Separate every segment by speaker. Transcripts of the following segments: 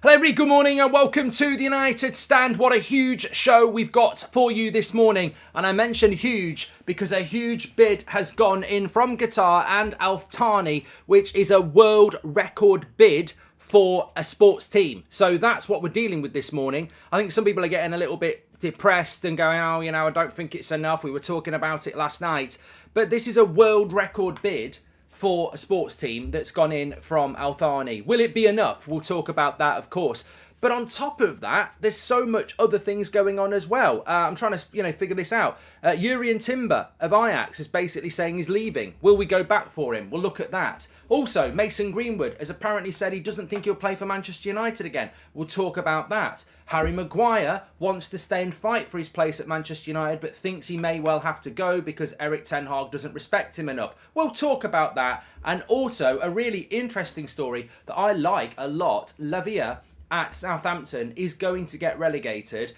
Speaker 1: Hello everybody, good morning and welcome to the United Stand. What a huge show we've got for you this morning. And I mention huge because a huge bid has gone in from Qatar and Thani, which is a world record bid for a sports team. So that's what we're dealing with this morning. I think some people are getting a little bit depressed and going, oh, you know, I don't think it's enough. We were talking about it last night. But this is a world record bid for a sports team that's gone in from Thani. Will it be enough? We'll talk about that, of course. But on top of that, there's so much other things going on as well. I'm trying to, figure this out. Jurrien Timber of Ajax is basically saying he's leaving. Will we go back for him? We'll look at that. Also, Mason Greenwood has apparently said he doesn't think he'll play for Manchester United again. We'll talk about that. Harry Maguire wants to stay and fight for his place at Manchester United, but thinks he may well have to go because Erik ten Hag doesn't respect him enough. We'll talk about that. And also, a really interesting story that I like a lot. Lavia at Southampton is going to get relegated.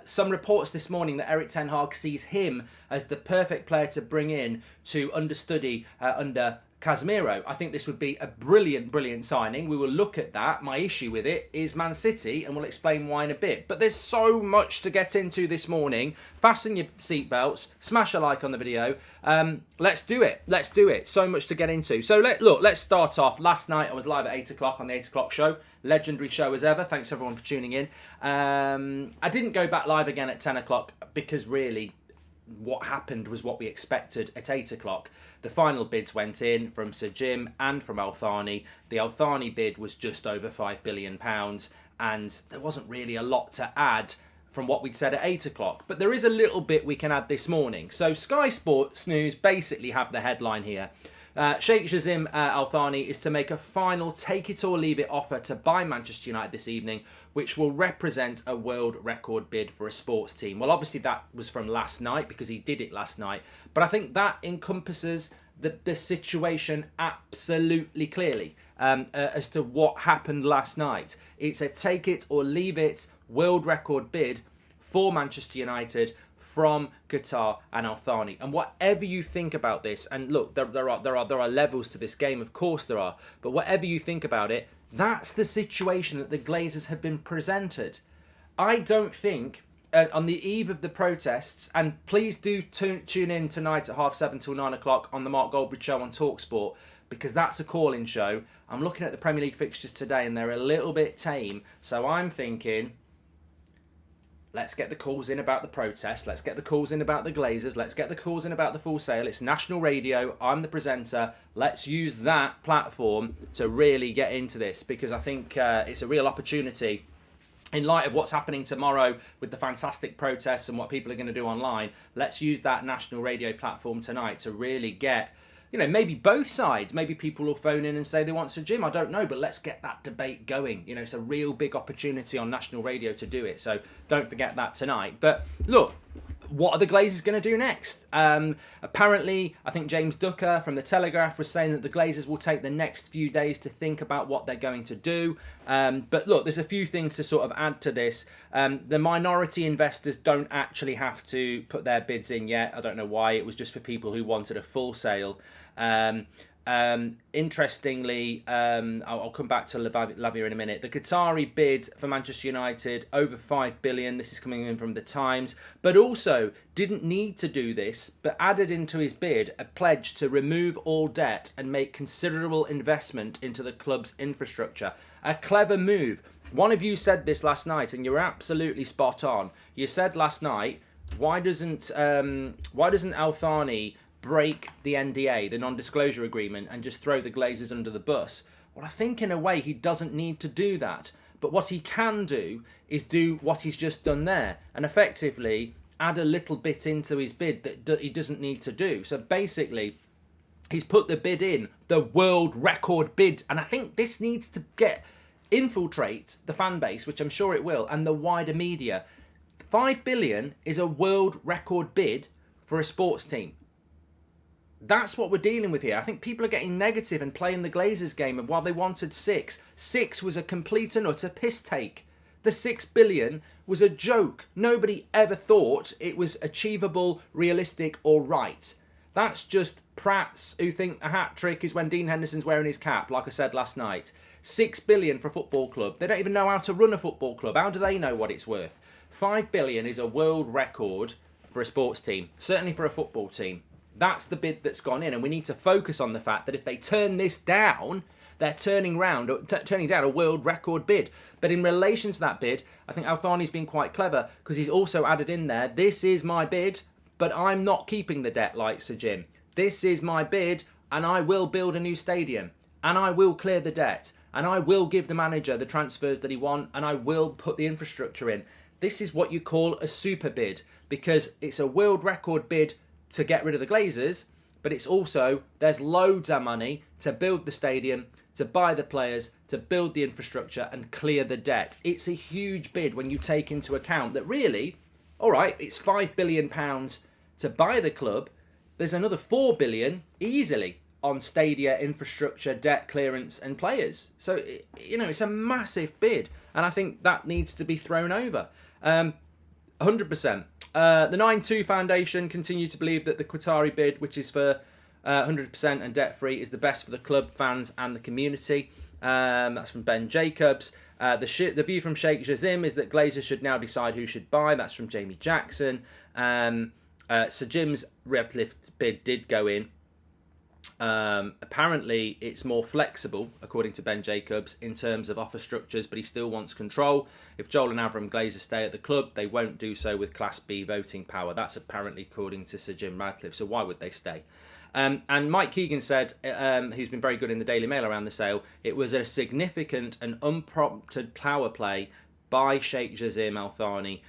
Speaker 1: Some reports this morning that Erik ten Hag sees him as the perfect player to bring in to understudy under Casemiro. I think this would be a brilliant signing. We will look at that. My issue with it is Man City, and we'll explain why in a bit. But there's so much to get into this morning. Fasten your seatbelts. Smash a like on the video. Let's do it. Let's do it. So much to get into. So let's start off. Last night I was live at 8 o'clock on the 8 o'clock show. Legendary show as ever. Thanks everyone for tuning in. I didn't go back live again at 10 o'clock because really what happened was what we expected at 8 o'clock. The final bids went in from Sir Jim and from Thani. The Thani bid was just over £5 billion, and there wasn't really a lot to add from what we'd said at 8 o'clock. But there is a little bit we can add this morning. So Sky Sports News basically have the headline here. Sheikh Jassim Al Thani is to make a final take-it-or-leave-it offer to buy Manchester United this evening, which will represent a world record bid for a sports team. Well, obviously that was from last night because he did it last night. But I think that encompasses the situation absolutely clearly as to what happened last night. It's a take-it-or-leave-it world record bid for Manchester United from Qatar and Thani. And whatever you think about this, and look, there are levels to this game, of course there are, but whatever you think about it, that's the situation that the Glazers have been presented. I don't think, on the eve of the protests, and please do tune in tonight at 7:30 till 9 o'clock on the Mark Goldbridge show on TalkSport, because that's a call-in show. I'm looking at the Premier League fixtures today and they're a little bit tame, so I'm thinking, let's get the calls in about the protest. Let's get the calls in about the Glazers. Let's get the calls in about the full sale. It's national radio. I'm the presenter. Let's use that platform to really get into this, because I think it's a real opportunity in light of what's happening tomorrow with the fantastic protests and what people are going to do online. Let's use that national radio platform tonight to really get, maybe both sides. Maybe people will phone in and say they want Sir Jim. I don't know, but let's get that debate going. It's a real big opportunity on national radio to do it. So don't forget that tonight. But look, what are the Glazers going to do next? Apparently, I think James Ducker from The Telegraph was saying that the Glazers will take the next few days to think about what they're going to do. But look, there's a few things to sort of add to this. The minority investors don't actually have to put their bids in yet. I don't know why. It was just for people who wanted a full sale. Interestingly, I'll come back to Lavia in a minute. The Qatari bid for Manchester United over $5 billion. This is coming in from the Times, but also didn't need to do this, but added into his bid a pledge to remove all debt and make considerable investment into the club's infrastructure. A clever move. One of you said this last night, and you're absolutely spot on. You said last night, why doesn't Al Thani break the NDA, the non-disclosure agreement, and just throw the Glazers under the bus? Well, I think in a way he doesn't need to do that. But what he can do is do what he's just done there and effectively add a little bit into his bid that he doesn't need to do. So basically, he's put the bid in, the world record bid. And I think this needs to infiltrate the fan base, which I'm sure it will, and the wider media. $5 billion is a world record bid for a sports team. That's what we're dealing with here. I think people are getting negative and playing the Glazers game, and while they wanted six was a complete and utter piss take. The $6 billion was a joke. Nobody ever thought it was achievable, realistic, or right. That's just prats who think a hat-trick is when Dean Henderson's wearing his cap, like I said last night. 6 billion for a football club. They don't even know how to run a football club. How do they know what it's worth? 5 billion is a world record for a sports team, certainly for a football team. That's the bid that's gone in, and we need to focus on the fact that if they turn this down, they're turning down a world record bid. But in relation to that bid, I think Al Thani's been quite clever, because he's also added in there, this is my bid, but I'm not keeping the debt like Sir Jim. This is my bid, and I will build a new stadium, and I will clear the debt, and I will give the manager the transfers that he wants, and I will put the infrastructure in. This is what you call a super bid, because it's a world record bid to get rid of the Glazers, but it's also, there's loads of money to build the stadium, to buy the players, to build the infrastructure and clear the debt. It's a huge bid when you take into account that really, all right, it's £5 billion to buy the club. There's another 4 billion easily on stadia, infrastructure, debt clearance and players. So, you know, it's a massive bid. And I think that needs to be thrown over. 100%. The 9-2 Foundation continue to believe that the Qatari bid, which is for 100% and debt-free, is the best for the club, fans and the community. That's from Ben Jacobs. The view from Sheikh Jazim is that Glazers should now decide who should buy. That's from Jamie Jackson. Sir Jim's Radcliffe bid did go in. Apparently it's more flexible, according to Ben Jacobs, in terms of offer structures, but he still wants control. If Joel and Avram Glazer stay at the club, they won't do so with Class B voting power. That's apparently according to Sir Jim Radcliffe, so why would they stay? And Mike Keegan said, who's been very good in the Daily Mail around the sale, it was a significant and unprompted power play by Sheikh Jazim Al Thani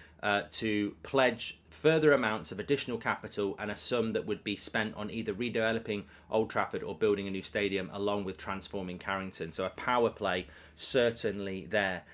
Speaker 1: to pledge further amounts of additional capital and a sum that would be spent on either redeveloping Old Trafford or building a new stadium, along with transforming Carrington. So a power play certainly there.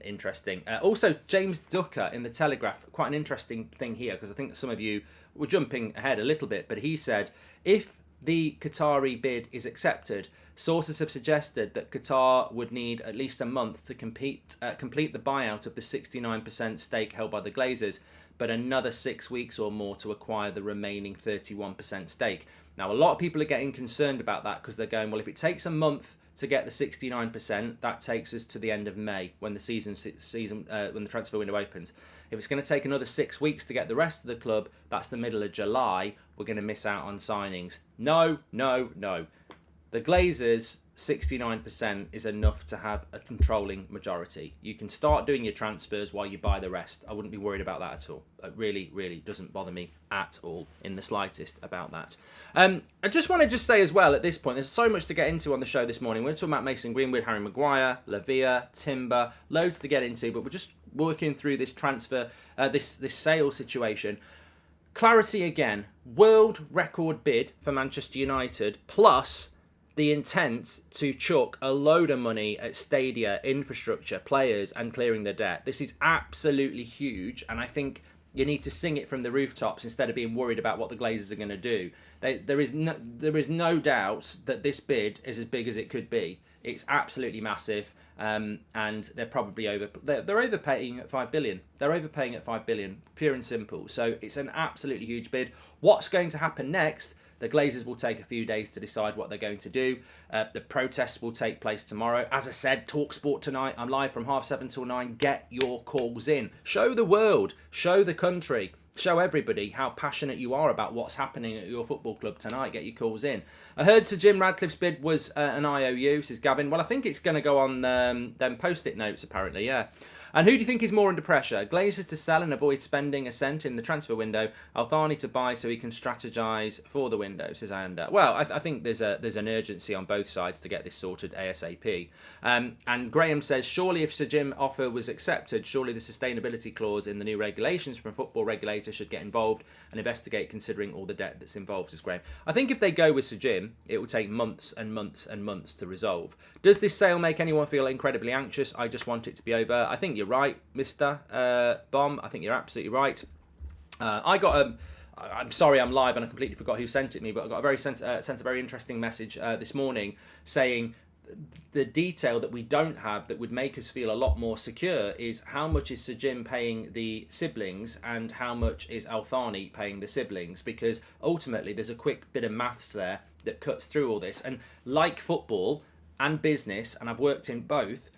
Speaker 1: Interesting. Also, James Ducker in the Telegraph, quite an interesting thing here, because I think some of you were jumping ahead a little bit, but he said, if the Qatari bid is accepted, sources have suggested that Qatar would need at least a month to complete the buyout of the 69% stake held by the Glazers, but another 6 weeks or more to acquire the remaining 31% stake. Now, a lot of people are getting concerned about that, because they're going, well, if it takes a month to get the 69%, that takes us to the end of May, when the when the transfer window opens. If it's going to take another 6 weeks to get the rest of the club, that's the middle of July. We're going to miss out on signings. No, no, no. The Glazers, 69% is enough to have a controlling majority. You can start doing your transfers while you buy the rest. I wouldn't be worried about that at all. It really, really doesn't bother me at all in the slightest about that. I just want to say as well at this point, there's so much to get into on the show this morning. We're talking about Mason Greenwood, Harry Maguire, Lavia, Timber, loads to get into, but we're just working through this transfer, this sale situation. Clarity again, world record bid for Manchester United, plus the intent to chuck a load of money at stadia, infrastructure, players and clearing the debt. This is absolutely huge, and I think you need to sing it from the rooftops instead of being worried about what the Glazers are going to do. There is no doubt that this bid is as big as it could be. It's absolutely massive, and they're probably they're overpaying at 5 billion. They're overpaying at 5 billion, pure and simple. So it's an absolutely huge bid. What's going to happen next? The Glazers will take a few days to decide what they're going to do. The protests will take place tomorrow. As I said, TalkSport tonight. I'm live from 7:30 till 9. Get your calls in. Show the world. Show the country. Show everybody how passionate you are about what's happening at your football club tonight. Get your calls in. I heard Sir Jim Radcliffe's bid was an IOU, says Gavin. Well, I think it's going to go on them post-it notes, apparently, yeah. And who do you think is more under pressure? Glazers to sell and avoid spending a cent in the transfer window. Al Thani to buy so he can strategise for the window, says Ander. Well, I think there's an urgency on both sides to get this sorted ASAP. And Graham says, surely if Sir Jim's offer was accepted, surely the sustainability clause in the new regulations from a football regulator should get involved and investigate, considering all the debt that's involved, says Graham. I think if they go with Sir Jim, it will take months and months and months to resolve. Does this sale make anyone feel incredibly anxious? I just want it to be over. I think you're right, Mr. Bomb. I think you're absolutely right. I'm sorry I'm live and I completely forgot who sent it me, but I got sent a very interesting message this morning saying, the detail that we don't have that would make us feel a lot more secure is how much is Sajim paying the siblings and how much is Al Thani paying the siblings, because ultimately there's a quick bit of maths there that cuts through all this. And like football and business, and I've worked in both,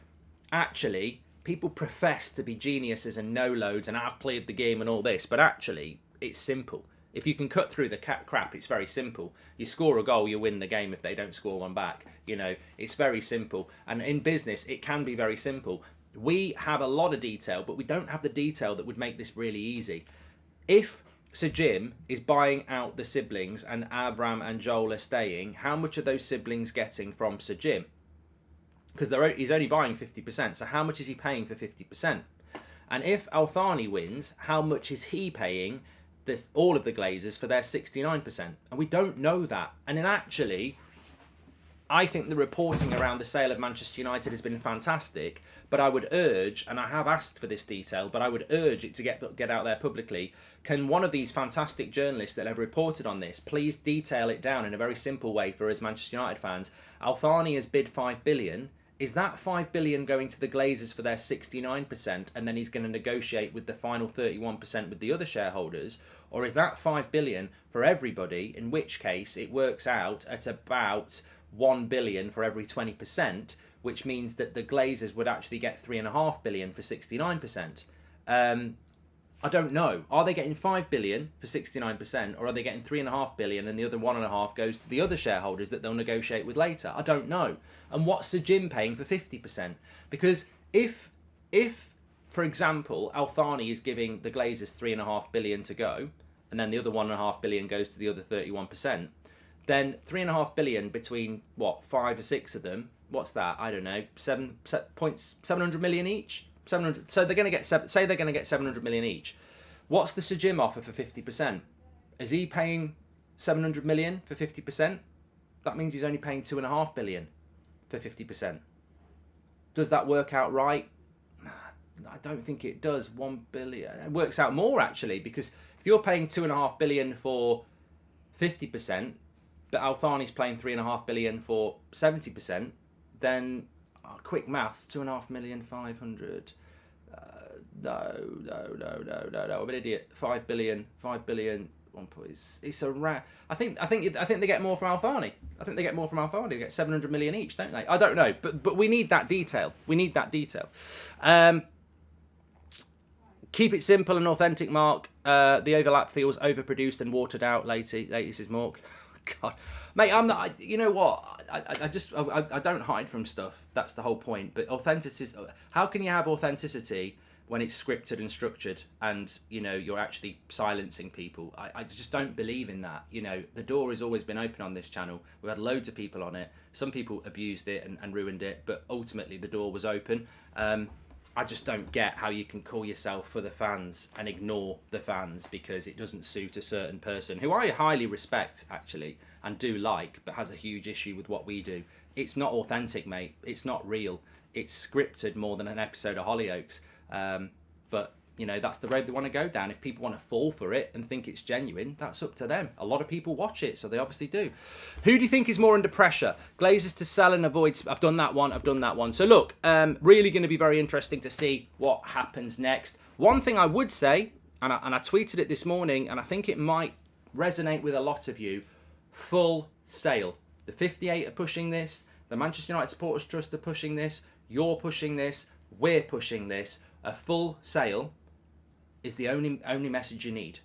Speaker 1: actually people profess to be geniuses and know loads and I've played the game and all this, but actually it's simple. If you can cut through the crap, it's very simple. You score a goal, you win the game if they don't score one back. You know, it's very simple. And in business, it can be very simple. We have a lot of detail, but we don't have the detail that would make this really easy. If Sir Jim is buying out the siblings and Avram and Joel are staying, how much are those siblings getting from Sir Jim? Because he's only buying 50%, so how much is he paying for 50%? And if Al Thani wins, how much is he paying all of the Glazers for their 69%? And we don't know that. And then actually, I think the reporting around the sale of Manchester United has been fantastic, but I would urge, and I have asked for this detail, but I would urge it to get out there publicly. Can one of these fantastic journalists that have reported on this please detail it down in a very simple way for us Manchester United fans? Al Thani has bid 5 billion. Is that 5 billion going to the Glazers for their 69%, and then he's going to negotiate with the final 31% with the other shareholders? Or is that 5 billion for everybody, in which case it works out at about 1 billion for every 20%, which means that the Glazers would actually get 3.5 billion for 69%. I don't know. Are they getting 5 billion for 69%, or are they getting 3.5 billion and the other 1.5 goes to the other shareholders that they'll negotiate with later? I don't know. And what's Sir Jim paying for 50%? Because if for example, Al Thani is giving the Glazers 3.5 billion to go, and then the other 1.5 billion goes to the other 31%, then 3.5 billion between, 5 or 6 of them, what's that? I don't know, 700 million each? 700. So they're going to get say they're going to get 700 million each. What's the Sir Jim offer for 50%? Is he paying 700 million for 50%? That means he's only paying 2.5 billion for 50%. Does that work out right? I don't think it does. 1 billion. It works out more actually, because if you're paying 2.5 billion for 50%, but Al Thani's paying 3.5 billion for 70%, then quick maths, 2.5 million, 500. No. I'm an idiot. 5 billion. 1 point. It's a I think they get more from Al Thani. I think they get more from Al Thani. They get 700 million each, don't they? I don't know, but we need that detail. Keep it simple and authentic, Mark. The overlap feels overproduced and watered out. Latest is Mork. God, mate, I'm not. You know what? I don't hide from stuff. That's the whole point. But authenticity. How can you have authenticity when it's scripted and structured, and you're actually silencing people? I just don't believe in that. The door has always been open on this channel. We've had loads of people on it. Some people abused it and ruined it, but ultimately the door was open. I just don't get how you can call yourself for the fans and ignore the fans because it doesn't suit a certain person who I highly respect, actually, and do like, but has a huge issue with what we do. It's not authentic, mate. It's not real. It's scripted more than an episode of Hollyoaks. But, that's the road they want to go down. If people want to fall for it and think it's genuine, that's up to them. A lot of people watch it, so they obviously do. Who do you think is more under pressure? Glazers to sell and avoid... I've done that one. So look, really going to be very interesting to see what happens next. One thing I would say, and I tweeted it this morning, and I think it might resonate with a lot of you, full sale. The 58 are pushing this. The Manchester United Supporters Trust are pushing this. You're pushing this. We're pushing this. A full sale is the only message you need.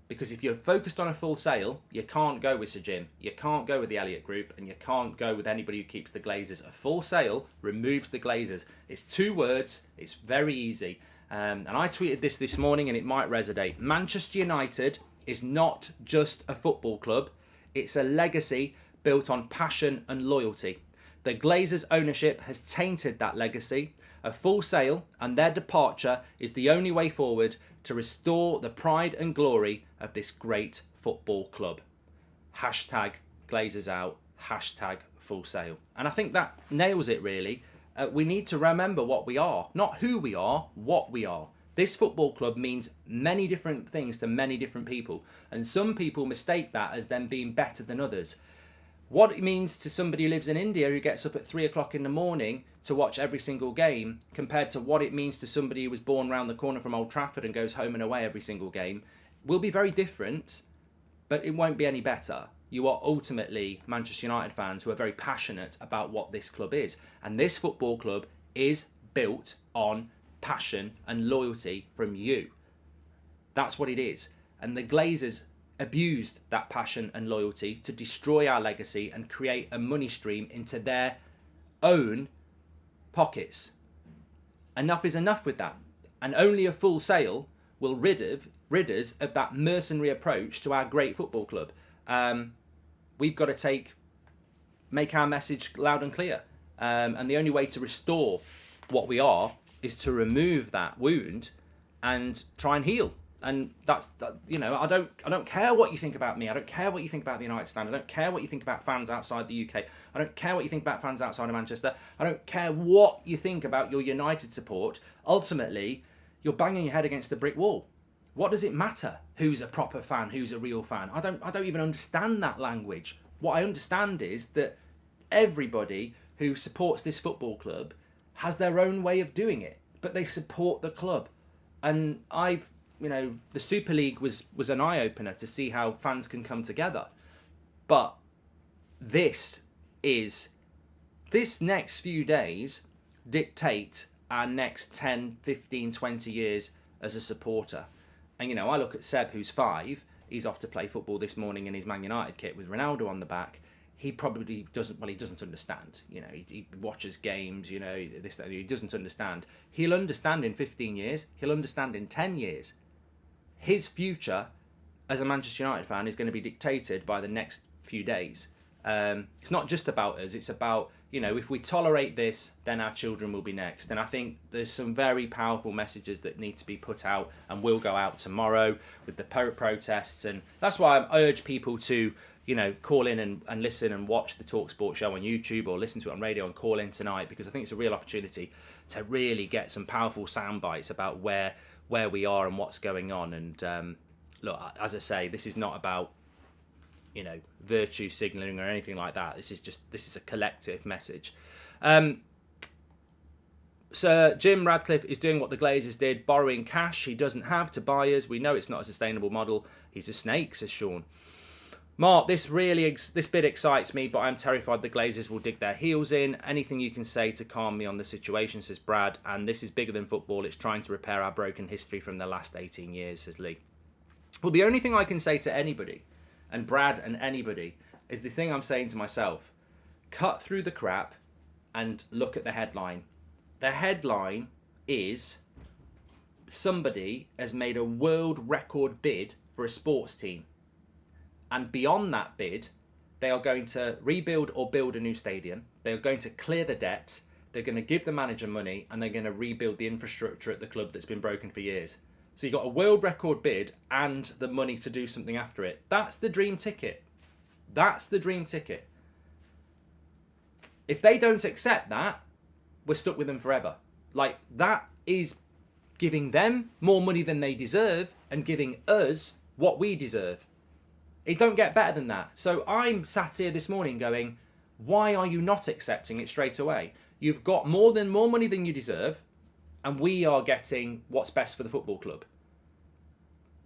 Speaker 1: Because if you're focused on a full sale, you can't go with Sir Jim, you can't go with the Elliott Group, and you can't go with anybody who keeps the Glazers. A full sale removes the Glazers. It's 2 words, it's very easy. And I tweeted this morning and it might resonate. Manchester United is not just a football club, it's a legacy built on passion and loyalty. The Glazers' ownership has tainted that legacy. A full sale and their departure is the only way forward to restore the pride and glory of this great football club. Hashtag Glazers out. Hashtag full sale. And I think that nails it, really. We need to remember what we are. Not who we are, what we are. This football club means many different things to many different people. And some people mistake that as them being better than others. what it means to somebody who lives in India who gets up at 3 o'clock in the morning to watch every single game compared to what it means to somebody who was born round the corner from Old Trafford and goes home and away every single game will be very different, but it won't be any better. You are ultimately Manchester United fans who are very passionate about what this club is. And this football club is built on passion and loyalty from you. That's what it is. And the Glazers abused that passion and loyalty to destroy our legacy and create a money stream into their own pockets. Enough is enough with that. And only a full sale will rid us of that mercenary approach to our great football club. We've got to make our message loud and clear. And the only way to restore what we are is to remove that wound and try and heal. And that's that. You know, I don't care what you think about me. I don't care what you think about the United stand. I don't care what you think about fans outside the UK. I don't care what you think about fans outside of Manchester. I don't care what you think about your United support. Ultimately, you're banging your head against the brick wall. What does it matter who's a proper fan, who's a real fan? I don't even understand that language. What I understand is that everybody who supports this football club has their own way of doing it, but they support the club. And the Super League was an eye-opener to see how fans can come together. But this next few days dictate our next 10, 15, 20 years as a supporter. And, I look at Seb, who's 5. He's off to play football this morning in his Man United kit with Ronaldo on the back. He probably doesn't, he doesn't understand. He watches games, he doesn't understand. He'll understand in 15 years. He'll understand in 10 years. His future as a Manchester United fan is going to be dictated by the next few days. It's not just about us. It's about, if we tolerate this, then our children will be next. And I think there's some very powerful messages that need to be put out and will go out tomorrow with the protests. And that's why I urge people to, call in and listen and watch the TalkSport show on YouTube or listen to it on radio and call in tonight, because I think it's a real opportunity to really get some powerful sound bites about where we are and what's going on. And look, as I say, this is not about virtue signalling or anything like that. This is a collective message. Sir Jim Radcliffe is doing what the Glazers did, borrowing cash he doesn't have to buy us. We know it's not a sustainable model. He's a snake, says Sean. Mark, this bit excites me, but I'm terrified the Glazers will dig their heels in. Anything you can say to calm me on the situation, says Brad. And this is bigger than football. It's trying to repair our broken history from the last 18 years, says Lee. Well, the only thing I can say to anybody, and Brad and anybody, is the thing I'm saying to myself. Cut through the crap and look at the headline. The headline is somebody has made a world record bid for a sports team. And beyond that bid, they are going to rebuild or build a new stadium. They are going to clear the debt. They're going to give the manager money, and they're going to rebuild the infrastructure at the club that's been broken for years. So you've got a world record bid and the money to do something after it. That's the dream ticket. That's the dream ticket. If they don't accept that, we're stuck with them forever. Like, that is giving them more money than they deserve and giving us what we deserve. It don't get better than that. So I'm sat here this morning going, why are you not accepting it straight away? You've got more money than you deserve, and we are getting what's best for the football club.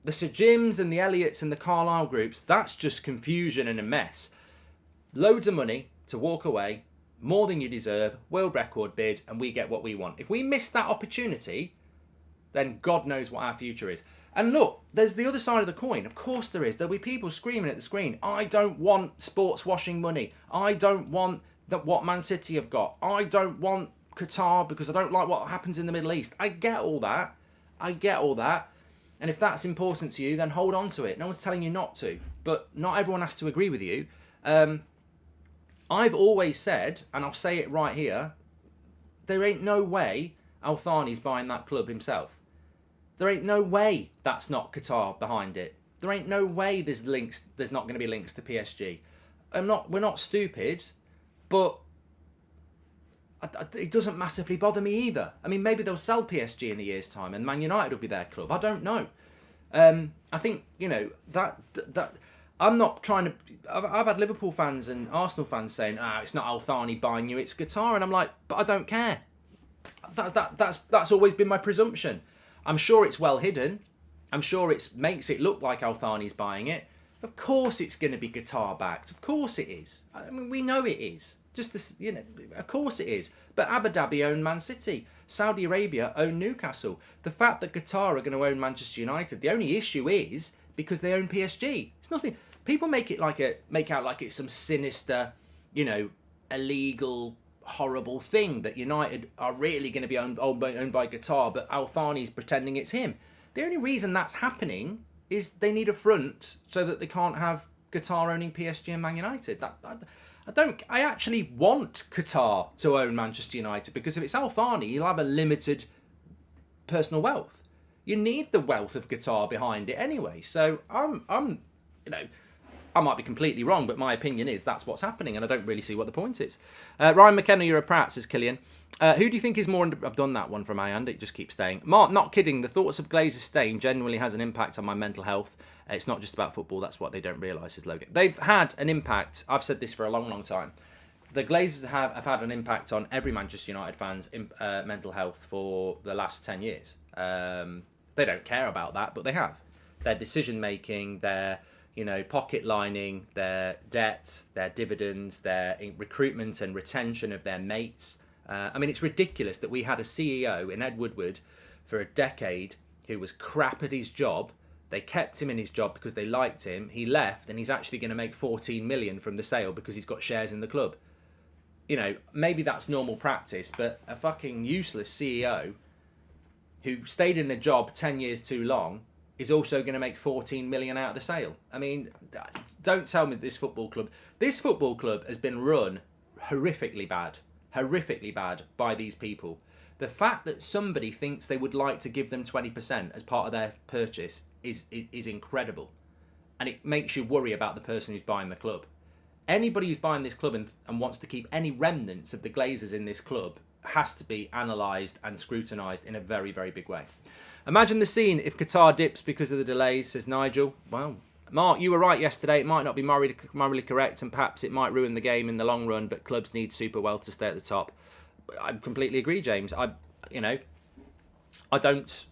Speaker 1: The Sir Jims and the Elliots and the Carlisle groups, that's just confusion and a mess. Loads of money to walk away, more than you deserve, world record bid, and we get what we want. If we miss that opportunity, then God knows what our future is. And look, there's the other side of the coin. Of course there is. There'll be people screaming at the screen, I don't want sports washing money. I don't want what Man City have got. I don't want Qatar because I don't like what happens in the Middle East. I get all that. And if that's important to you, then hold on to it. No one's telling you not to. But not everyone has to agree with you. I've always said, and I'll say it right here, there ain't no way Thani's buying that club himself. There ain't no way that's not Qatar behind it. There ain't no way there's not going to be links to PSG. We're not stupid, but it doesn't massively bother me either. I mean, maybe they'll sell PSG in a year's time and Man United will be their club. I don't know. I think, that I'm not trying to. I've had Liverpool fans and Arsenal fans saying, it's not Al Thani buying you, it's Qatar. And I'm like, but I don't care. That's always been my presumption. I'm sure it's well hidden. I'm sure it makes it look like Al Thani's buying it. Of course it's going to be Qatar backed. Of course it is. I mean, we know it is. Just this, of course it is. But Abu Dhabi own Man City. Saudi Arabia own Newcastle. The fact that Qatar are going to own Manchester United, the only issue is because they own PSG. It's nothing. People make out like it's some sinister, illegal, horrible thing that United are really going to be owned by Qatar, but Al Thani's pretending it's him. The only reason that's happening is they need a front so that they can't have Qatar owning PSG and Man United. I actually want Qatar to own Manchester United, because if it's Al Thani, you'll have a limited personal wealth. You need the wealth of Qatar behind it anyway. So I might be completely wrong, but my opinion is that's what's happening, and I don't really see what the point is. Ryan McKenna, you're a prat, says Killian. Who do you think is more... I've done that one from my hand. It just keeps staying. Mark, not kidding. The thoughts of Glazers staying genuinely has an impact on my mental health. It's not just about football. That's what they don't realise, says Logan. They've had an impact. I've said this for a long, long time. The Glazers have had an impact on every Manchester United fan's mental health for the last 10 years. They don't care about that, but they have. Their decision-making, their... pocket lining, their debt, their dividends, their recruitment and retention of their mates. It's ridiculous that we had a CEO in Ed Woodward for a decade who was crap at his job. They kept him in his job because they liked him. He left, and he's actually going to make 14 million from the sale because he's got shares in the club. Maybe that's normal practice, but a fucking useless CEO who stayed in a job 10 years too long is also going to make 14 million out of the sale. I mean, don't tell me this football club has been run horrifically bad by these people. The fact that somebody thinks they would like to give them 20% as part of their purchase is incredible. And it makes you worry about the person who's buying the club. Anybody who's buying this club and wants to keep any remnants of the Glazers in this club has to be analysed and scrutinised in a very, very big way. Imagine the scene if Qatar dips because of the delays, says Nigel. Well, Mark, you were right yesterday. It might not be morally correct, and perhaps it might ruin the game in the long run, but clubs need super wealth to stay at the top. I completely agree, James. I don't...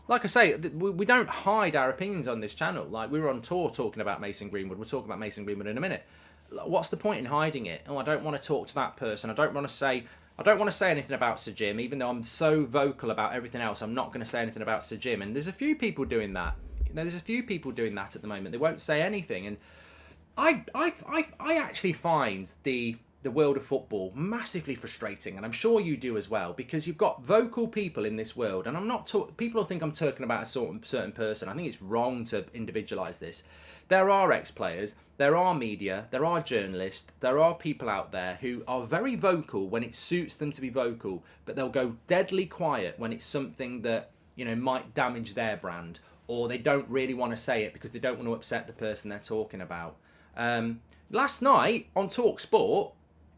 Speaker 1: Like I say, we don't hide our opinions on this channel. Like, we were on tour talking about Mason Greenwood. We'll talk about Mason Greenwood in a minute. What's the point in hiding it? I don't want to talk to that person. I don't want to say anything about Sir Jim, even though I'm so vocal about everything else. I'm not going to say anything about Sir Jim. And there's a few people doing that. There's a few people doing that at the moment. They won't say anything. And I actually find the world of football massively frustrating, and I'm sure you do as well, because you've got vocal people in this world, and I'm not people will think I'm talking about a certain person. I think it's wrong to individualise this. There are ex-players, there are media, there are journalists, there are people out there who are very vocal when it suits them to be vocal, but they'll go deadly quiet when it's something that, might damage their brand, or they don't really want to say it because they don't want to upset the person they're talking about. Last night on Talk Sport,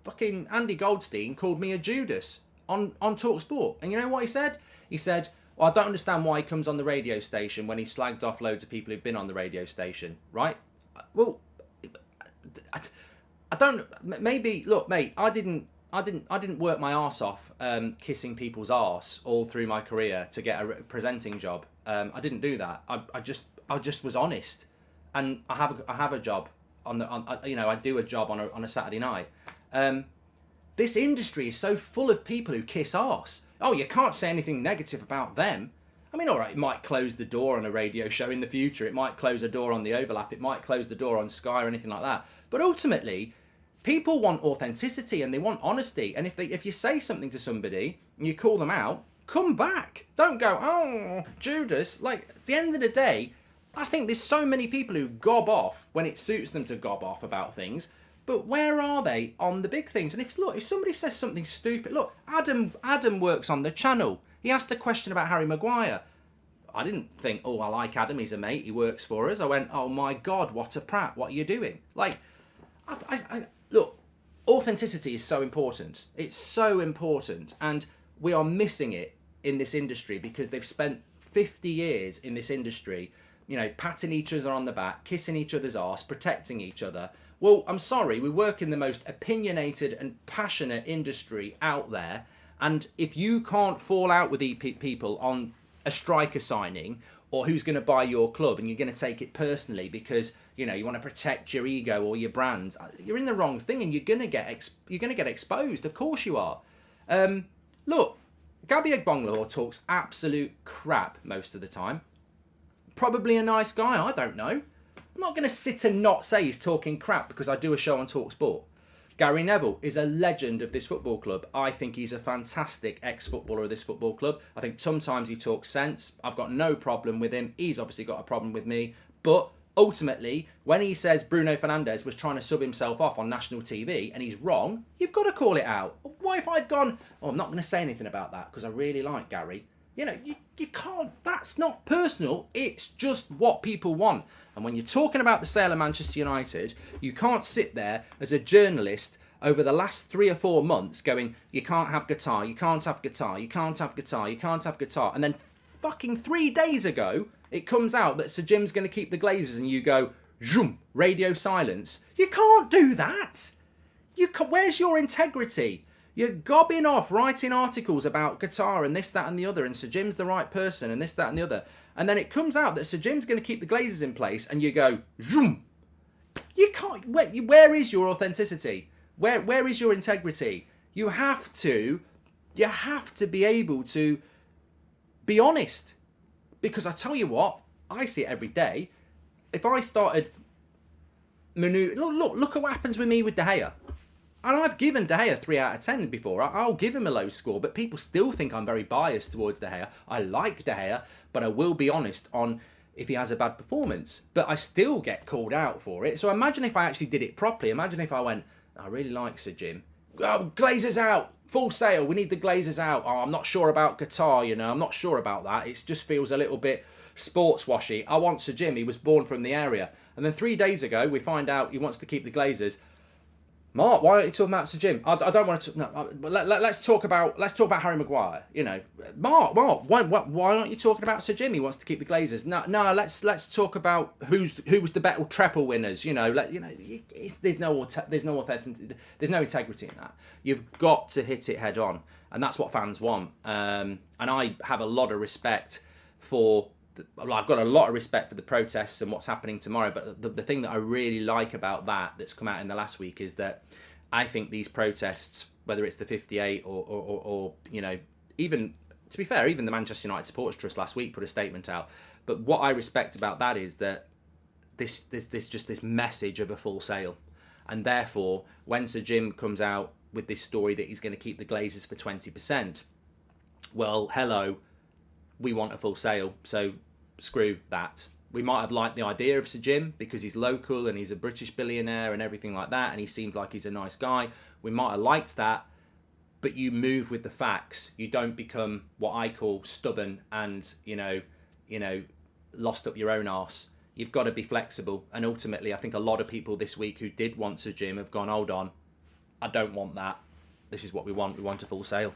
Speaker 1: fucking Andy Goldstein called me a Judas on Talk Sport. And you know what he said? He said, well, I don't understand why he comes on the radio station when he slagged off loads of people who've been on the radio station, right? Well, I don't... Maybe... Look, mate, I didn't work my arse off kissing people's arse all through my career to get a presenting job. I didn't do that. I just was honest. And I have a job I do a job on a Saturday night. This industry is so full of people who kiss arse. Oh, you can't say anything negative about them. I mean, all right, it might close the door on a radio show in the future. It might close a door on the Overlap. It might close the door on Sky or anything like that. But ultimately, people want authenticity and they want honesty. And if you say something to somebody and you call them out, come back. Don't go, oh, Judas. Like, at the end of the day, I think there's so many people who gob off when it suits them to gob off about things. But where are they on the big things? And if somebody says something stupid, look, Adam works on the channel. He asked a question about Harry Maguire. I didn't think, oh, I like Adam, he's a mate, he works for us. I went, oh my God, what a prat, what are you doing? Like, look, authenticity is so important. It's so important. And we are missing it in this industry because they've spent 50 years in this industry patting each other on the back, kissing each other's arse, protecting each other. Well, I'm sorry, we work in the most opinionated and passionate industry out there. And if you can't fall out with people on a striker signing or who's going to buy your club, and you're going to take it personally because you want to protect your ego or your brand, you're in the wrong thing, and you're going to get exposed. Of course you are. Look, Gabby Eggbonglahor talks absolute crap most of the time. Probably a nice guy, I don't know. I'm not going to sit and not say he's talking crap because I do a show on TalkSport. Gary Neville is a legend of this football club. I think he's a fantastic ex-footballer of this football club. I think sometimes he talks sense. I've got no problem with him. He's obviously got a problem with me. But ultimately, when he says Bruno Fernandes was trying to sub himself off on national TV and he's wrong, you've got to call it out. Why if I'd gone, I'm not going to say anything about that because I really like Gary. You can't, that's not personal. It's just what people want. And when you're talking about the sale of Manchester United, you can't sit there as a journalist over the last 3 or 4 months going, you can't have Qatar, you can't have Qatar, you can't have Qatar, you can't have Qatar. And then fucking 3 days ago, it comes out that Sir Jim's going to keep the Glazers and you go, zoom, radio silence. You can't do that. Where's your integrity? You're gobbing off writing articles about Qatar and this, that and the other, and Sir Jim's the right person and this, that and the other. And then it comes out that Sir Jim's going to keep the Glazers in place and you go, zoom. You can't, where is your authenticity? Where is your integrity? You have to be able to be honest. Because I tell you what, I see it every day. If I started look at what happens with me with De Gea. And I've given De Gea 3 out of 10 before. I'll give him a low score, but people still think I'm very biased towards De Gea. I like De Gea, but I will be honest on if he has a bad performance. But I still get called out for it. So imagine if I actually did it properly. Imagine if I went, I really like Sir Jim. Oh, Glazers out. Full sale. We need the Glazers out. Oh, I'm not sure about Qatar, I'm not sure about that. It just feels a little bit sports washy. I want Sir Jim. He was born from the area. And then 3 days ago, we find out he wants to keep the Glazers. Mark, why aren't you talking about Sir Jim? I don't want to. No, let's talk about Harry Maguire. Mark, why aren't you talking about Sir Jim? He wants to keep the Glazers. No, let's talk about who was the better treble winners. There's no authenticity, there's no integrity in that. You've got to hit it head on, and that's what fans want. And I have a lot of respect for. I've got a lot of respect for the protests and what's happening tomorrow, but the thing that I really like about that's come out in the last week is that I think these protests, whether it's the 58 or even, to be fair, even the Manchester United Supporters Trust last week put a statement out. But what I respect about that is that this message of a full sale. And therefore, when Sir Jim comes out with this story that he's going to keep the Glazers for 20%, well, hello, we want a full sale, so screw that. We might have liked the idea of Sir Jim because he's local and he's a British billionaire and everything like that, and he seems like he's a nice guy. We might have liked that, but you move with the facts. You don't become what I call stubborn and, lost up your own arse. You've got to be flexible. And ultimately, I think a lot of people this week who did want Sir Jim have gone, hold on, I don't want that. This is what we want. We want a full sale.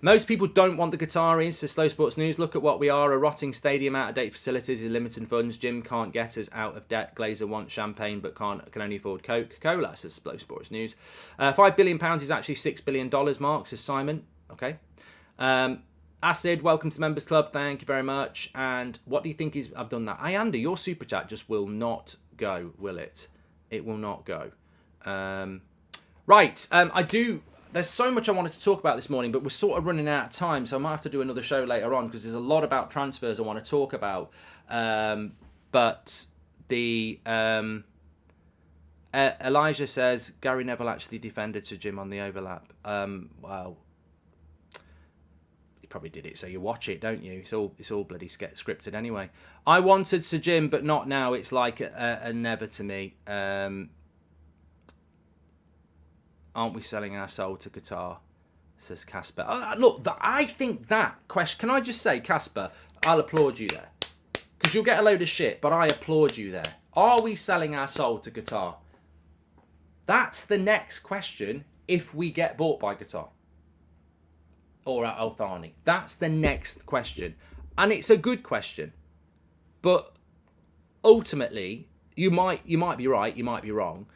Speaker 1: Most people don't want the Qataris, says Slow Sports News. Look at what we are. A rotting stadium, out-of-date facilities, limited funds. Jim can't get us out of debt. Glazer wants champagne but can only afford Coca-Cola, says Slow Sports News. £5 billion is actually $6 billion, Mark, says Simon. Okay. Acid, welcome to Members Club. Thank you very much. And what do you think is... I've done that. Ayanda, your super chat just will not go, will it? It will not go. Right. I do... There's so much I wanted to talk about this morning, but we're sort of running out of time, so I might have to do another show later on because there's a lot about transfers I want to talk about. But the Elijah says Gary Neville actually defended Sir Jim on the overlap. Well, he probably did it so you watch it, don't you? It's all bloody scripted anyway. I wanted Sir Jim, but not now. It's like a never to me. Aren't we selling our soul to Qatar? Says Casper. Look, I think that question... Can I just say, Casper, I'll applaud you there. Because you'll get a load of shit, but I applaud you there. Are we selling our soul to Qatar? That's the next question if we get bought by Qatar. Or at Thani. That's the next question. And it's a good question. But ultimately, you might be right, you might be wrong,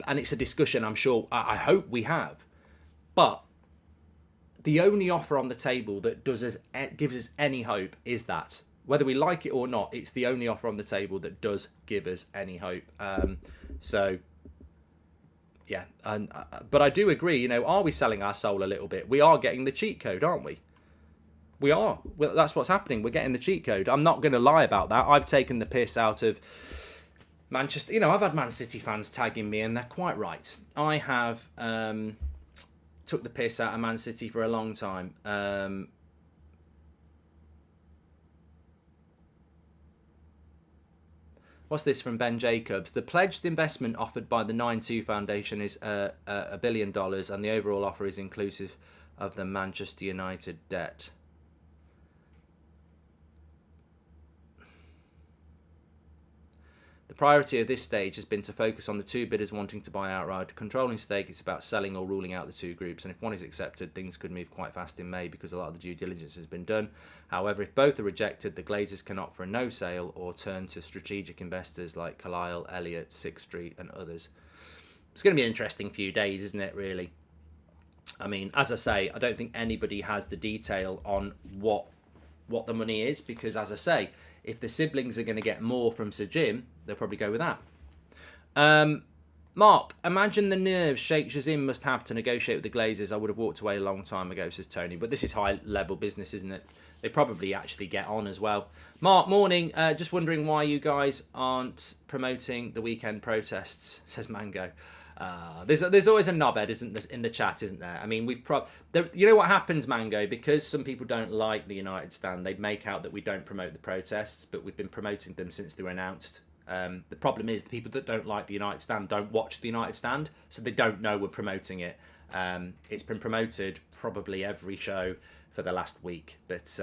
Speaker 1: and it's a discussion I'm sure, I hope we have. But the only offer on the table that gives us any hope is that. Whether we like it or not, it's the only offer on the table that does give us any hope. Yeah, but I do agree, are we selling our soul a little bit? We are getting the cheat code, aren't we? We are. Well, that's what's happening. We're getting the cheat code. I'm not going to lie about that. I've taken the piss out of Manchester. I've had Man City fans tagging me, and they're quite right. I have took the piss out of Man City for a long time. What's this from Ben Jacobs? The pledged investment offered by the 9-2 Foundation is $1 billion, and the overall offer is inclusive of the Manchester United debt. The priority of this stage has been to focus on the two bidders wanting to buy outright. Controlling stake is about selling or ruling out the two groups, and if one is accepted, things could move quite fast in May because a lot of the due diligence has been done. However, if both are rejected, the Glazers can opt for a no sale or turn to strategic investors like Carlyle, Elliott, Sixth Street and others. It's going to be an interesting few days, isn't it, really? I mean, as I say, I don't think anybody has the detail on what the money is, because, as I say, if the siblings are going to get more from Sir Jim, they'll probably go with that. Mark, imagine the nerves Sheikh Shazim must have to negotiate with the Glazers. I would have walked away a long time ago, says Tony. But this is high-level business, isn't it? They probably actually get on as well. Mark, morning. Just wondering why you guys aren't promoting the weekend protests, says Mango. There's always a knobhead, isn't there, in the chat, isn't there? I mean, you know what happens, Mango? Because some people don't like the United Stand, they make out that we don't promote the protests, but we've been promoting them since they were announced. The problem is the people that don't like the United Stand don't watch the United Stand, so they don't know we're promoting it. It's been promoted probably every show for the last week, but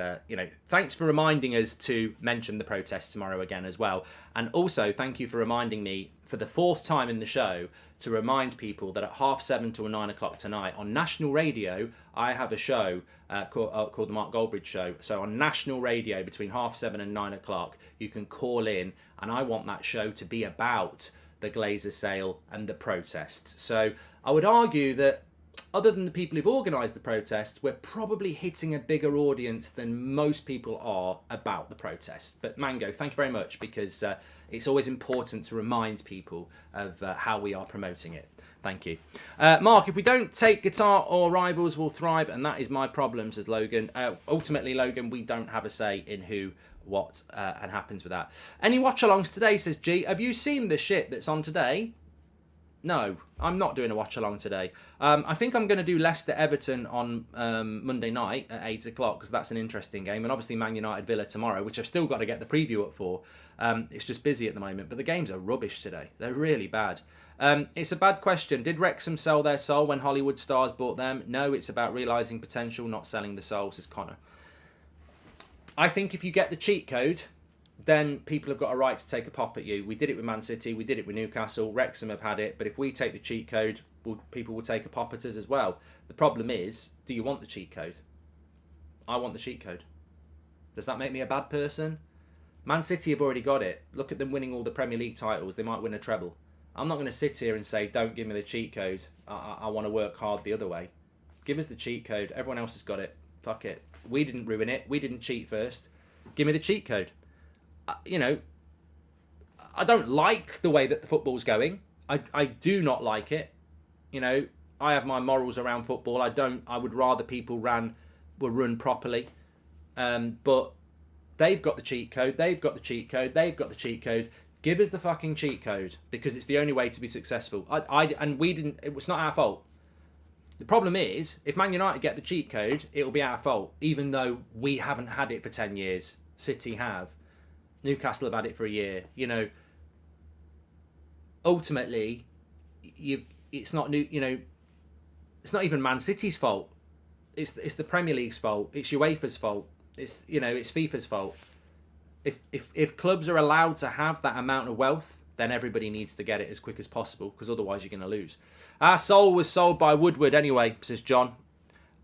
Speaker 1: thanks for reminding us to mention the protests tomorrow again as well, and also thank you for reminding me for the fourth time in the show to remind people that at 7:30 till 9 o'clock tonight on national radio I have a show called the Mark Goldbridge Show. So on national radio between 7:30 and 9 o'clock you can call in, and I want that show to be about the Glazer sale and the protests. So I would argue that other than the people who've organised the protest, we're probably hitting a bigger audience than most people are about the protest. But Mango, thank you very much, because it's always important to remind people of how we are promoting it. Thank you. Mark, if we don't take Qatar, or rivals will thrive, and that is my problem, says Logan. Ultimately, Logan, we don't have a say in who, what, and happens with that. Any watch-alongs today, says G. Have you seen the shit that's on today? No, I'm not doing a watch-along today. I think I'm going to do Leicester-Everton on Monday night at 8 o'clock, because that's an interesting game. And obviously Man United-Villa tomorrow, which I've still got to get the preview up for. It's just busy at the moment. But the games are rubbish today. They're really bad. It's a bad question. Did Wrexham sell their soul when Hollywood stars bought them? No, it's about realising potential, not selling the soul, says Connor. I think if you get the cheat code, then people have got a right to take a pop at you. We did it with Man City, we did it with Newcastle, Wrexham have had it, but if we take the cheat code, people will take a pop at us as well. The problem is, do you want the cheat code? I want the cheat code. Does that make me a bad person? Man City have already got it. Look at them winning all the Premier League titles. They might win a treble. I'm not going to sit here and say, don't give me the cheat code. I want to work hard the other way. Give us the cheat code. Everyone else has got it. Fuck it. We didn't ruin it. We didn't cheat first. Give me the cheat code. I don't like the way that the football's going. I do not like it. I have my morals around football. I would rather people were run properly. But they've got the cheat code. They've got the cheat code. They've got the cheat code. Give us the fucking cheat code, because it's the only way to be successful. And we didn't. It was not our fault. The problem is, if Man United get the cheat code, it'll be our fault, even though we haven't had it for 10 years. City have. Newcastle have had it for a year. Ultimately, it's not it's not even Man City's fault. It's the Premier League's fault. It's UEFA's fault. It's FIFA's fault. If clubs are allowed to have that amount of wealth, then everybody needs to get it as quick as possible, because otherwise you're going to lose. Our soul was sold by Woodward anyway, says John.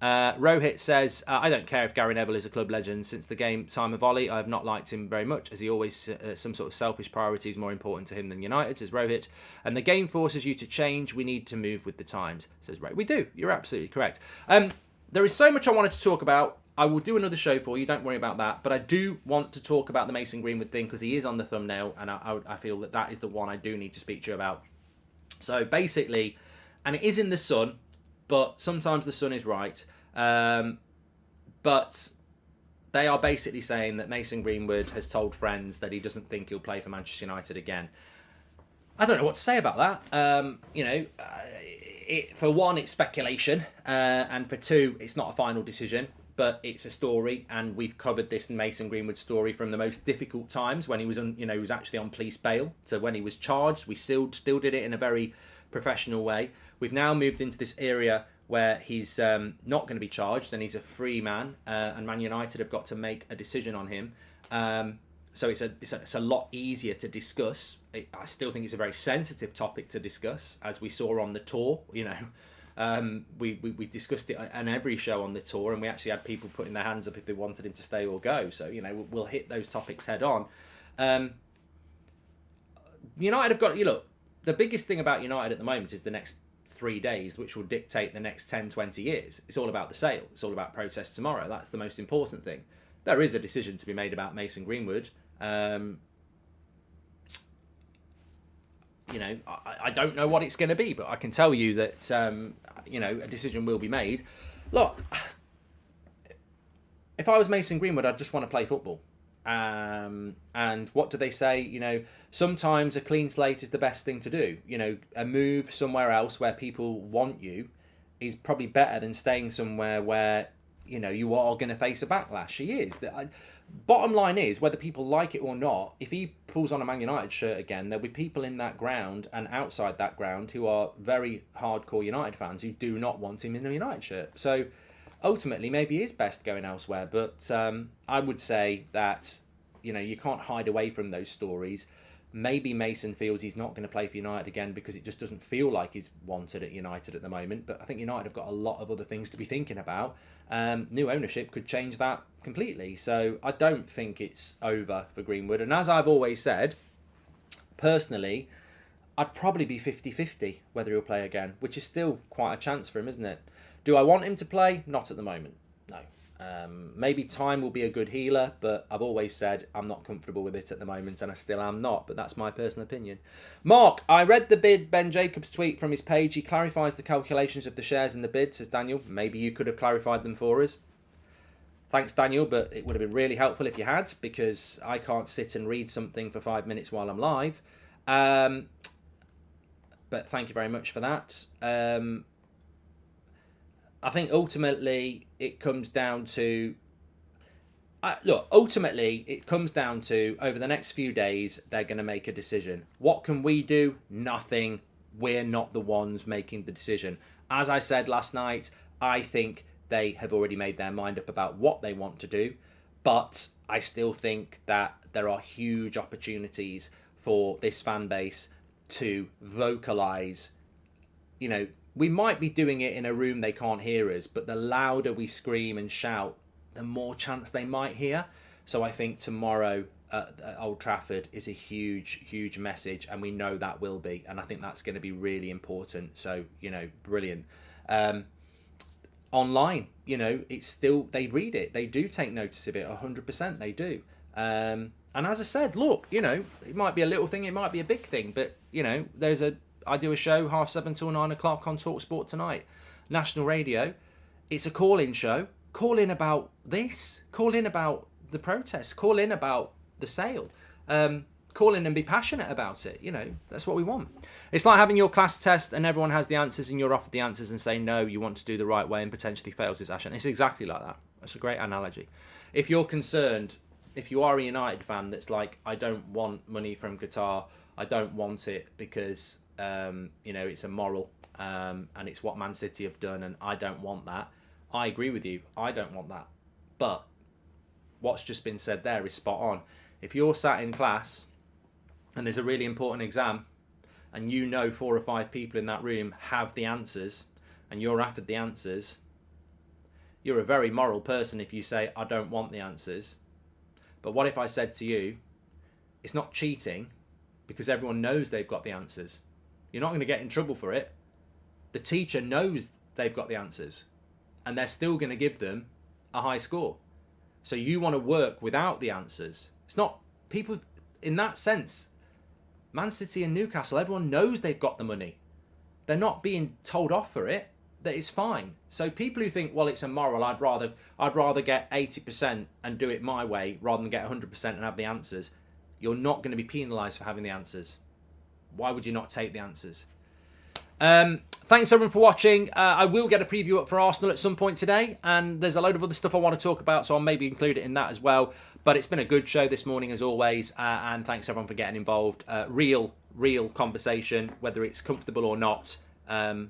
Speaker 1: Rohit says, I don't care if Gary Neville is a club legend. Since the game time of Ollie, I have not liked him very much, as he always some sort of selfish priority is more important to him than United, says Rohit. And the game forces you to change. We need to move with the times, says Ray. We do. You're absolutely correct. There is so much I wanted to talk about. I will do another show for you. Don't worry about that. But I do want to talk about the Mason Greenwood thing because he is on the thumbnail, and I feel that that is the one I do need to speak to you about. So basically, and it is in the Sun, but sometimes the Sun is right. But they are basically saying that Mason Greenwood has told friends that he doesn't think he'll play for Manchester United again. I don't know what to say about that. For one, it's speculation, and for two, it's not a final decision, but it's a story, and we've covered this Mason Greenwood story from the most difficult times when he was he was actually on police bail, to when he was charged. We still did it in a very professional way. We've now moved into this area where he's not going to be charged and he's a free man, and Man United have got to make a decision on him. So it's a lot easier to discuss. I still think it's a very sensitive topic to discuss, as we saw on the tour. We discussed it on every show on the tour, and we actually had people putting their hands up if they wanted him to stay or go. So we'll hit those topics head on. United have got the biggest thing about United at the moment is the next 3 days, which will dictate the next 10, 20 years. It's all about the sale. It's all about protests tomorrow. That's the most important thing. There is a decision to be made about Mason Greenwood. I don't know what it's going to be, but I can tell you that, a decision will be made. Look, if I was Mason Greenwood, I'd just want to play football. And what do they say? Sometimes a clean slate is the best thing to do. A move somewhere else where people want you is probably better than staying somewhere where, you are going to face a backlash. He is. Bottom line is, whether people like it or not, if he pulls on a Man United shirt again, there'll be people in that ground and outside that ground who are very hardcore United fans who do not want him in a United shirt. So ultimately, maybe it is best going elsewhere. But I would say that, you can't hide away from those stories. Maybe Mason feels he's not going to play for United again because it just doesn't feel like he's wanted at United at the moment. But I think United have got a lot of other things to be thinking about. New ownership could change that completely. So I don't think it's over for Greenwood. And as I've always said, personally, I'd probably be 50-50 whether he'll play again, which is still quite a chance for him, isn't it? Do I want him to play? Not at the moment, no. Maybe time will be a good healer, but I've always said I'm not comfortable with it at the moment, and I still am not, but that's my personal opinion. Mark, I read the bid Ben Jacobs tweet from his page. He clarifies the calculations of the shares in the bid, says Daniel. Maybe you could have clarified them for us. Thanks, Daniel, but it would have been really helpful if you had, because I can't sit and read something for 5 minutes while I'm live. But thank you very much for that. I think ultimately it comes down to... ultimately it comes down to, over the next few days, they're going to make a decision. What can we do? Nothing. We're not the ones making the decision. As I said last night, I think they have already made their mind up about what they want to do. But I still think that there are huge opportunities for this fan base to vocalise, we might be doing it in a room they can't hear us, but the louder we scream and shout, the more chance they might hear. So I think tomorrow at Old Trafford is a huge, huge message, and we know that will be. And I think that's going to be really important. So, brilliant. Online, it's still, they read it. They do take notice of it, 100% they do. And as I said, look, it might be a little thing, it might be a big thing, but, I do a show 7:30 till 9 o'clock on TalkSport tonight. National Radio. It's a call-in show. Call in about this. Call in about the protests. Call in about the sale. Call in and be passionate about it. That's what we want. It's like having your class test and everyone has the answers and you're offered the answers and say, no, you want to do the right way and potentially fail, says Ashen. It's exactly like that. That's a great analogy. If you're concerned, if you are a United fan that's like, I don't want money from Qatar, I don't want it because... it's immoral, and it's what Man City have done, and I don't want that. I agree with you. I don't want that. But what's just been said there is spot on. If you're sat in class and there's a really important exam and 4 or 5 people in that room have the answers and you're offered the answers, You're a very moral person if you say, I don't want the answers. But what if I said to you, it's not cheating because everyone knows they've got the answers. You're not going to get in trouble for it. The teacher knows they've got the answers and they're still going to give them a high score. So you want to work without the answers. It's not people in that sense. Man City and Newcastle, everyone knows they've got the money. They're not being told off for it. That it's fine. So people who think, well, it's immoral, I'd rather get 80% and do it my way rather than get 100% and have the answers. You're not going to be penalised for having the answers. Why would you not take the answers? Thanks everyone for watching. I will get a preview up for Arsenal at some point today, and there's a load of other stuff I want to talk about, so I'll maybe include it in that as well. But it's been a good show this morning as always, and thanks everyone for getting involved. Real conversation, whether it's comfortable or not.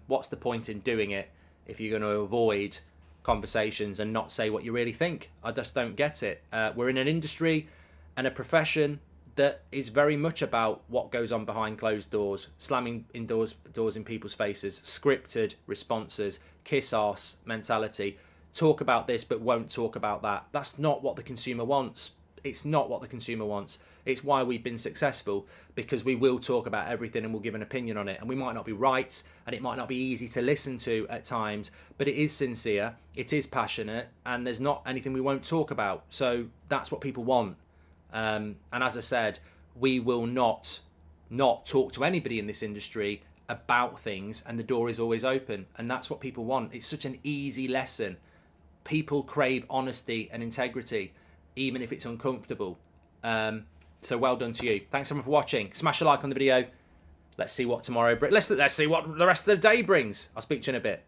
Speaker 1: What's the point in doing it if you're going to avoid conversations and not say what you really think? I just don't get it. We're in an industry and a profession that is very much about what goes on behind closed doors, slamming doors in people's faces, scripted responses, kiss arse mentality, talk about this but won't talk about that. That's not what the consumer wants. It's not what the consumer wants. It's why we've been successful, because we will talk about everything and we'll give an opinion on it. And we might not be right and it might not be easy to listen to at times, but it is sincere, it is passionate, and there's not anything we won't talk about. So that's what people want. And as I said, we will not talk to anybody in this industry about things, and the door is always open. And that's what people want. It's such an easy lesson. People crave honesty and integrity, even if it's uncomfortable. So well done to you. Thanks everyone for watching. Smash a like on the video. Let's see what tomorrow brings. Let's see what the rest of the day brings. I'll speak to you in a bit.